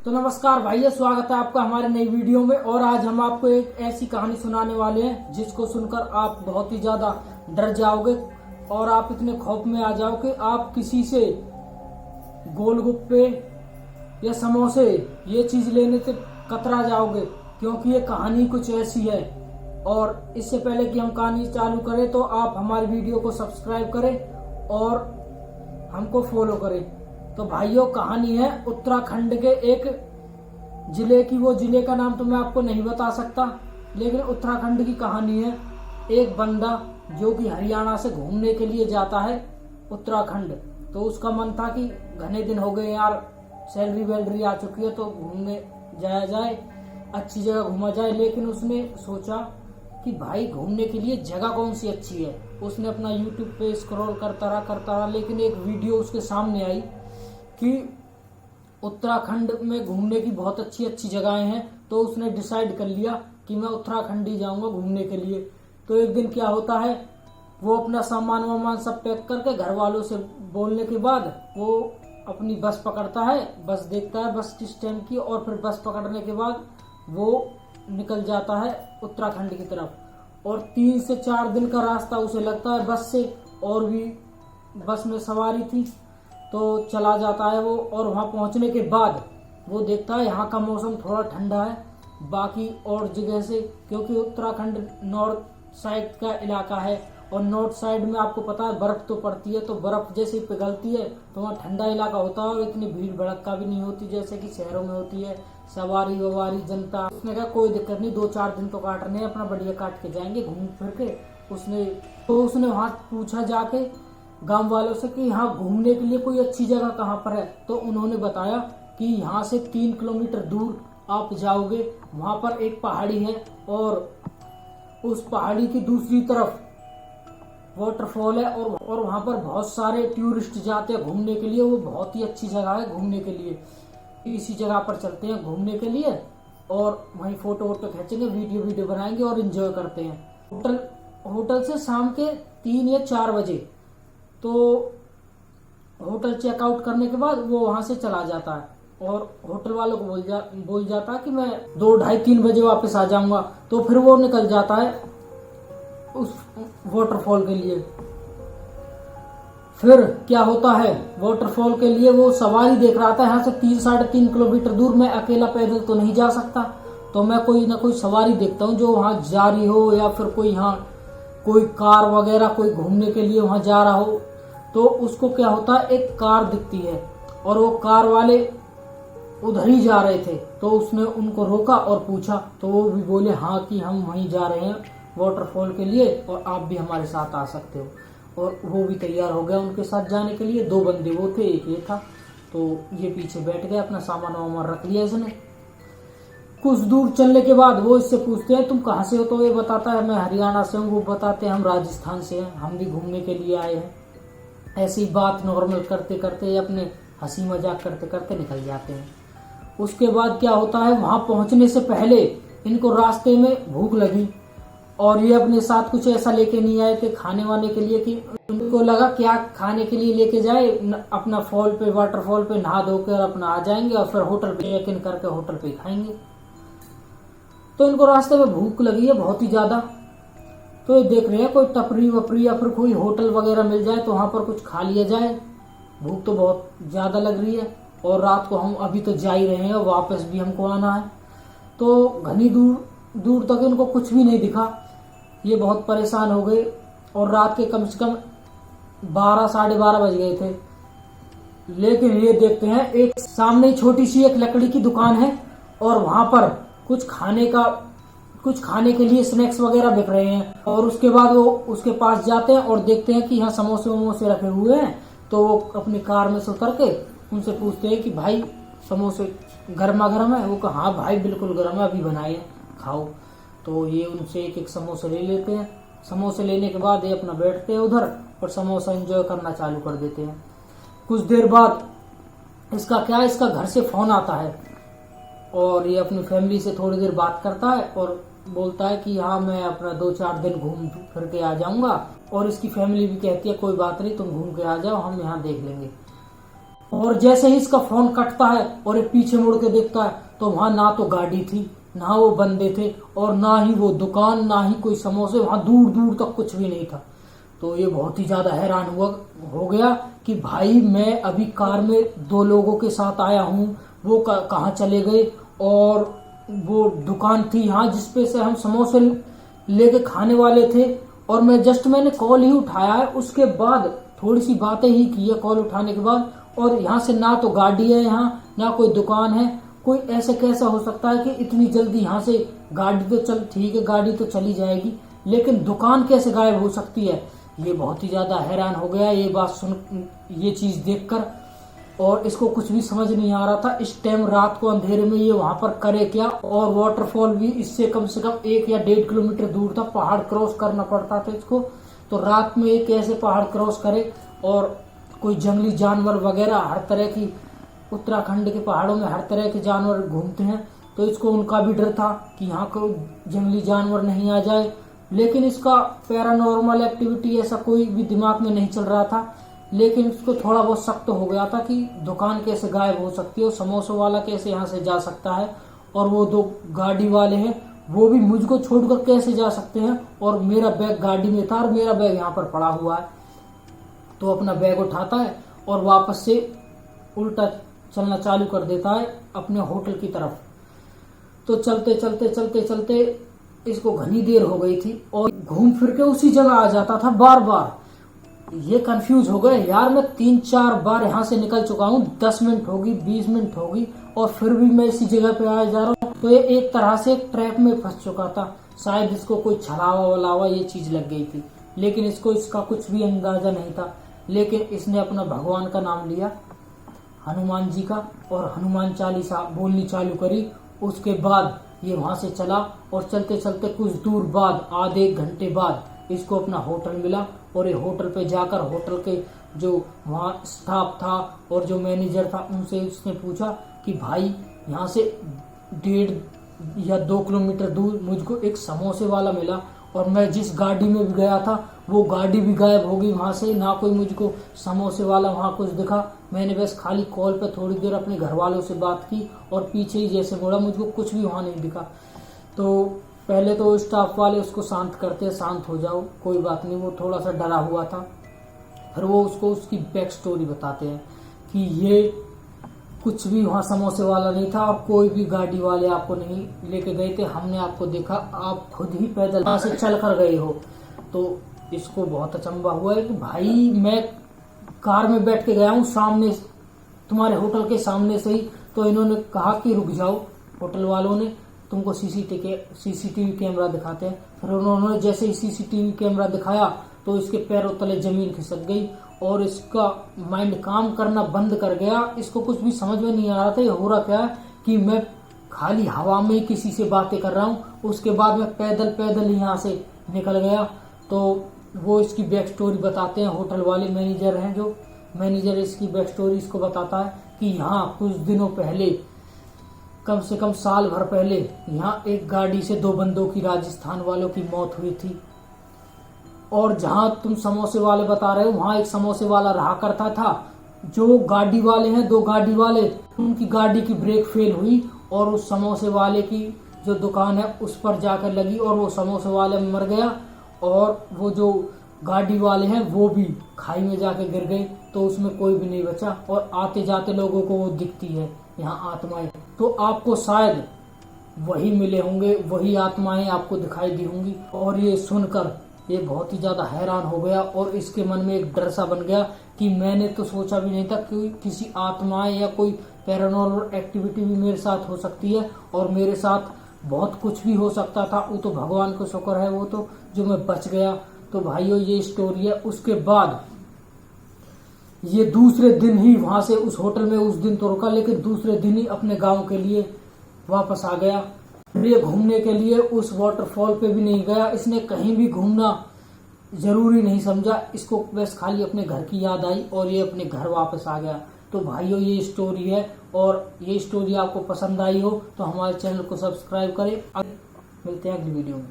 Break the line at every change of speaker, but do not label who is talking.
तो नमस्कार भाइयों, स्वागत है आपका हमारे नई वीडियो में। और आज हम आपको एक ऐसी कहानी सुनाने वाले हैं जिसको सुनकर आप बहुत ही ज्यादा डर जाओगे और आप इतने खौफ में आ जाओ कि आप किसी से गोलगप्पे या समोसे ये चीज लेने से कतरा जाओगे, क्योंकि ये कहानी कुछ ऐसी है। और इससे पहले कि हम कहानी चालू करें तो आप हमारी वीडियो को सब्सक्राइब करें और हमको फॉलो करें। तो भाइयों, कहानी है उत्तराखंड के एक जिले की। वो जिले का नाम तो मैं आपको नहीं बता सकता, लेकिन उत्तराखंड की कहानी है। एक बंदा जो कि हरियाणा से घूमने के लिए जाता है उत्तराखंड। तो उसका मन था कि घने दिन हो गए यार, सैलरी वैलरी आ चुकी है तो घूमने जाया जाए, अच्छी जगह घूमा जाए। लेकिन उसने सोचा कि भाई घूमने के लिए जगह कौन सी अच्छी है। उसने अपना यूट्यूब पे स्क्रॉल करता रहा, लेकिन एक वीडियो उसके सामने आई कि उत्तराखंड में घूमने की बहुत अच्छी अच्छी जगहें हैं। तो उसने डिसाइड कर लिया कि मैं उत्तराखंड ही जाऊंगा घूमने के लिए। तो एक दिन क्या होता है, वो अपना सामान वामान सब पैक करके घर वालों से बोलने के बाद वो अपनी बस पकड़ता है। बस देखता है बस किस टाइम की, और फिर बस पकड़ने के बाद वो निकल जाता है उत्तराखंड की तरफ। और 3 से 4 दिन का रास्ता उसे लगता है बस से, और भी बस में सवारी थी तो चला जाता है वो। और वहां पहुंचने के बाद वो देखता है यहाँ का मौसम थोड़ा ठंडा है बाकी और जगह से, क्योंकि उत्तराखंड नॉर्थ साइड का इलाका है। और नॉर्थ साइड में आपको पता है बर्फ तो पड़ती है, तो बर्फ जैसे ही पिघलती है तो वहाँ ठंडा इलाका होता है और इतनी भीड़ भड़का भी नहीं होती जैसे कि शहरों में होती है। सवारी ववारी जनता, उसने कहा कोई दिक्कत नहीं, 2-4 दिन तो काटने हैं, अपना बढ़िया काट के जाएंगे घूम फिर के। उसने वहाँ पूछा जाके गांव वालों से कि यहाँ घूमने के लिए कोई अच्छी जगह कहाँ पर है। तो उन्होंने बताया कि यहाँ से 3 किलोमीटर दूर आप जाओगे, वहां पर एक पहाड़ी है और उस पहाड़ी की दूसरी तरफ वाटरफॉल है। और वहां पर बहुत सारे टूरिस्ट जाते हैं घूमने के लिए। वो बहुत ही अच्छी जगह है घूमने के लिए। इसी जगह पर चलते हैं घूमने के लिए और वहीं फोटो वोटो खींचेंगे, वीडियो बनाएंगे और एंजॉय करते हैं। होटल से शाम के 3 या 4 बजे तो होटल चेकआउट करने के बाद वो वहां से चला जाता है और होटल वालों को बोल जाता है कि मैं 2, 2:30, 3 बजे वापस आ जाऊंगा। तो फिर वो निकल जाता है उस वाटरफॉल के लिए। फिर क्या होता है, वाटरफॉल के लिए वो सवारी देख रहा था। यहाँ से 3-3.5 किलोमीटर दूर, मैं अकेला पैदल तो नहीं जा सकता, तो मैं कोई ना कोई सवारी देखता हूँ जो वहां जा रही हो, या फिर कोई यहाँ कोई कार वगैरह कोई घूमने के लिए वहां जा रहा हो। तो उसको क्या होता है, एक कार दिखती है और वो कार वाले उधर ही जा रहे थे। तो उसने उनको रोका और पूछा, तो वो भी बोले हाँ कि हम वहीं जा रहे हैं वाटरफॉल के लिए और आप भी हमारे साथ आ सकते हो। और वो भी तैयार हो गया उनके साथ जाने के लिए। 2 बंदे वो थे, एक ये था। तो ये पीछे बैठ गया, अपना सामान वामान रख लिया इसने। कुछ दूर चलने के बाद वो इससे पूछते हैं तुम कहाँ से हो। तो ये बताता है मैं हरियाणा से हूँ। वो बताते हैं हम राजस्थान से हैं, हम भी घूमने के लिए आए हैं। ऐसी बात नॉर्मल करते करते, अपने हंसी मजाक करते करते निकल जाते हैं। उसके बाद क्या होता है, वहां पहुंचने से पहले इनको रास्ते में भूख लगी और ये अपने साथ कुछ ऐसा लेके नहीं आए थे खाने वाने के लिए कि उनको लगा क्या खाने के लिए लेके जाए। अपना फॉल पे वाटरफॉल पे नहा धोकर अपना आ जाएंगे और फिर होटल पे चेक इन करके होटल पे खाएंगे। तो इनको रास्ते में भूख लगी है बहुत ही ज्यादा। तो ये देख रहे हैं कोई टपरी वपरी या फिर कोई होटल वगैरह मिल जाए तो वहां पर कुछ खा लिया जाए। भूख तो बहुत ज्यादा लग रही है और रात को हम अभी तो जा ही रहे हैं और वापस भी हमको आना है। तो घनी दूर तक इनको कुछ भी नहीं दिखा। ये बहुत परेशान हो गए और रात के कम से कम 12, 12:30 बज गए थे। लेकिन ये देखते हैं एक सामने छोटी सी एक लकड़ी की दुकान है और वहां पर कुछ खाने के लिए स्नैक्स वगैरह बिक रहे हैं। और उसके बाद वो उसके पास जाते हैं और देखते हैं कि यहाँ समोसे वमोसे रखे हुए हैं। तो वो अपनी कार में से उतर के उनसे पूछते हैं कि भाई समोसे गर्मा गर्म है। वो कहा हाँ भाई बिल्कुल गर्म है, अभी बनाए हैं, खाओ। तो ये उनसे एक एक समोसे ले लेते हैं। समोसे लेने के बाद ये अपना बैठते हैं उधर और समोसा एंजॉय करना चालू कर देते हैं। कुछ देर बाद इसका घर से फोन आता है और ये अपनी फैमिली से थोड़ी देर बात करता है और बोलता है कि हाँ मैं अपना 2-4 दिन घूम फिर के आ जाऊंगा। और इसकी फैमिली भी कहती है कोई बात नहीं, तुम घूम के आ जाओ, हम यहाँ देख लेंगे। और जैसे ही इसका फोन कटता है और ये पीछे मुड़ के देखता है तो वहां ना तो गाड़ी थी, ना वो बंदे थे, और ना ही वो दुकान, ना ही कोई समोसे, वहां दूर दूर तक कुछ भी नहीं था। तो ये बहुत ही ज्यादा हैरान हो गया कि भाई मैं अभी कार में 2 लोगों के साथ आया हूँ, वो कहाँ चले गए, और वो दुकान थी यहाँ जिसपे से हम समोसे लेके खाने वाले थे, और मैंने कॉल ही उठाया है, उसके बाद थोड़ी सी बातें ही की है कॉल उठाने के बाद, और यहाँ से ना तो गाड़ी है, यहाँ ना कोई दुकान है। कोई ऐसे कैसा हो सकता है कि इतनी जल्दी यहाँ से गाड़ी तो चल ठीक है, गाड़ी तो चली जाएगी, लेकिन दुकान कैसे गायब हो सकती है। ये बहुत ही ज्यादा हैरान हो गया ये बात सुन, ये चीज देखकर, और इसको कुछ भी समझ नहीं आ रहा था इस टाइम रात को अंधेरे में ये वहां पर करे क्या। और वाटरफॉल भी इससे कम से कम 1 या 1.5 किलोमीटर दूर था, पहाड़ क्रॉस करना पड़ता था इसको। तो रात में ये कैसे पहाड़ क्रॉस करे, और कोई जंगली जानवर वगैरह हर तरह की, उत्तराखंड के पहाड़ों में हर तरह के जानवर घूमते हैं, तो इसको उनका भी डर था कि यहाँ कोई जंगली जानवर नहीं आ जाए। लेकिन इसका पैरानॉर्मल एक्टिविटी ऐसा कोई भी दिमाग में नहीं चल रहा था, लेकिन उसको थोड़ा बहुत शक तो हो गया था कि दुकान कैसे गायब हो सकती है, और समोसों वाला कैसे यहाँ से जा सकता है, और वो 2 गाड़ी वाले हैं वो भी मुझको छोड़कर कैसे जा सकते हैं, और मेरा बैग गाड़ी में था और मेरा बैग यहाँ पर पड़ा हुआ है। तो अपना बैग उठाता है और वापस से उल्टा चलना चालू कर देता है अपने होटल की तरफ। तो चलते चलते चलते चलते इसको घनी देर हो गई थी, और घूम फिर के उसी जगह आ जाता था बार बार। ये कंफ्यूज हो गए, यार मैं 3-4 बार यहाँ से निकल चुका हूँ, 10 मिनट होगी, 20 मिनट होगी, और फिर भी मैं इसी जगह पे आया जा रहा हूँ। तो ये एक तरह से एक ट्रैप में फंस चुका था, शायद इसको कोई छलावा वलावा ये चीज लग गई थी, लेकिन इसको इसका कुछ भी अंदाजा नहीं था। लेकिन इसने अपना भगवान का नाम लिया, हनुमान जी का, और हनुमान चालीसा बोलनी चालू करी। उसके बाद ये वहां से चला, और चलते चलते कुछ दूर बाद, आधे घंटे बाद इसको अपना होटल मिला, और ये होटल पे जाकर होटल के जो वहाँ स्टाफ था और जो मैनेजर था उनसे उसने पूछा कि भाई यहाँ से 1.5 या 2 किलोमीटर दूर मुझको एक समोसे वाला मिला, और मैं जिस गाड़ी में भी गया था वो गाड़ी भी गायब हो गई वहां से, ना कोई मुझको समोसे वाला वहां कुछ दिखा। मैंने बस खाली कॉल पे थोड़ी देर अपने घर वालों से बात की, और पीछे ही जैसे मुड़ा मुझको कुछ भी वहां नहीं दिखा। तो पहले तो स्टाफ वाले उसको शांत करते, शांत हो जाओ कोई बात नहीं, वो थोड़ा सा डरा हुआ था। फिर वो उसको उसकी बैक स्टोरी बताते हैं कि ये कुछ भी वहां समोसे वाला नहीं था, और कोई भी गाड़ी वाले आपको नहीं लेके गए थे, हमने आपको देखा, आप खुद ही पैदल वहां से चल कर गए हो। तो इसको बहुत अचंभा हुआ है कि भाई मैं कार में बैठ के गया हूँ सामने, तुम्हारे होटल के सामने से ही। तो इन्होंने कहा कि रुक जाओ, होटल वालों ने तुमको सीसीटीवी कैमरा दिखाते हैं। फिर उन्होंने जैसे ही सीसीटीवी कैमरा दिखाया तो इसके पैरों तले जमीन खिसक गई, और इसका माइंड काम करना बंद कर गया। इसको कुछ भी समझ में नहीं आ रहा था ये हो रहा क्या है, कि मैं खाली हवा में किसी से बातें कर रहा हूँ। उसके बाद मैं पैदल पैदल यहाँ से निकल गया। तो वो इसकी बैक स्टोरी बताते हैं, होटल वाले मैनेजर हैं, जो मैनेजर इसकी बैक स्टोरी इसको बताता है कि यहाँ कुछ दिनों पहले, कम से कम साल भर पहले, यहाँ एक गाड़ी से 2 बंदों की, राजस्थान वालों की मौत हुई थी। और जहां तुम समोसे वाले बता रहे हो वहां एक समोसे वाला रहा करता था। जो गाड़ी वाले हैं, 2 गाड़ी वाले, उनकी गाड़ी की ब्रेक फेल हुई, और उस समोसे वाले की जो दुकान है उस पर जाकर लगी, और वो समोसे वाले मर गया, और वो जो गाड़ी वाले हैं वो भी खाई में जाके गिर गए। तो उसमें कोई भी नहीं बचा, और आते जाते लोगों को वो दिखती है यहाँ आत्माएं। तो आपको शायद वही मिले होंगे, वही आत्माएं आपको दिखाई दी होंगी। और ये सुनकर ये बहुत ही ज्यादा हैरान हो गया, और इसके मन में एक डर सा बन गया कि मैंने तो सोचा भी नहीं था कि किसी आत्माएं या कोई पैरानॉर्मल एक्टिविटी भी मेरे साथ हो सकती है, और मेरे साथ बहुत कुछ भी हो सकता था। वो तो भगवान को शुक्र है वो तो जो मैं बच गया। तो भाइयों ये स्टोरी है। उसके बाद ये दूसरे दिन ही वहां से, उस होटल में उस दिन तो रुका, लेकिन दूसरे दिन ही अपने गांव के लिए वापस आ गया। ये घूमने के लिए उस वाटरफॉल पे भी नहीं गया, इसने कहीं भी घूमना जरूरी नहीं समझा, इसको बस खाली अपने घर की याद आई, और ये अपने घर वापस आ गया। तो भाइयों ये स्टोरी है, और ये स्टोरी आपको पसंद आई हो तो हमारे चैनल को सब्सक्राइब करें। मिलते हैं अगली वीडियो में।